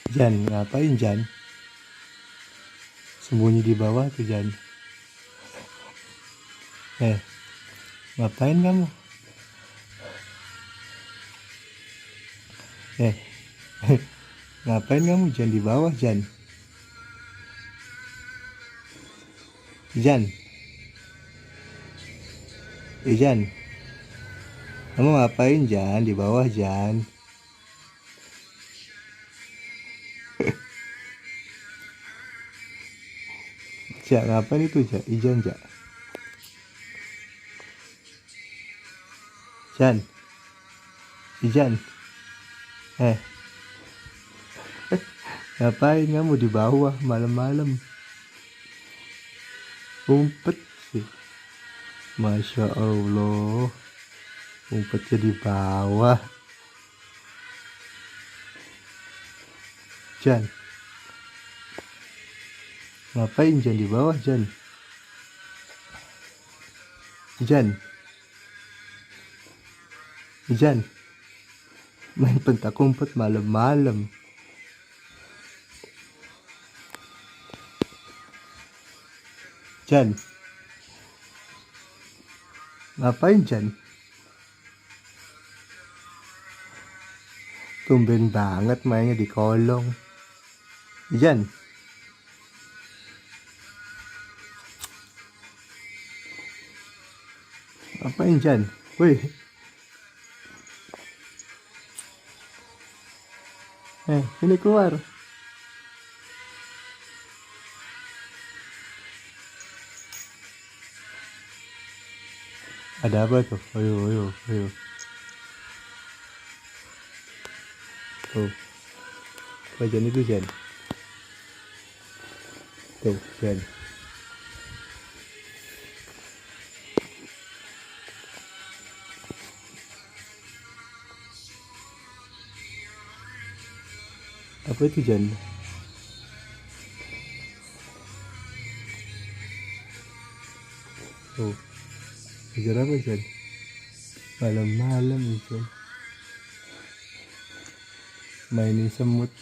Jan, ngapain Jan? Sembunyi di bawah tuh Jan. Ngapain kamu? Ngapain kamu Jan di bawah Jan? Jan, Jan, kamu ngapain Jan di bawah Jan? Jak, ngapain itu Jak? Ijan Jak. Jan, Ijan, ngapain kamu di bawah malam-malam? Umpet sih. Masya Allah, umpetnya di bawah. Jan, ngapain Jan di bawah Jan? Jan, Jan, main pentak umpet malam-malam. Jan, ngapain Jan? Tumben banget mainnya di kolong. Jan, ngapain Jan? Wih, ini keluar. Ada apa tuh? Ayo. Tuh, apa Jan itu Jan? Tuh, Jan. Apa itu Jan? Tuh, kejar apa Jan? Malam-malam Jan. Mainin semut.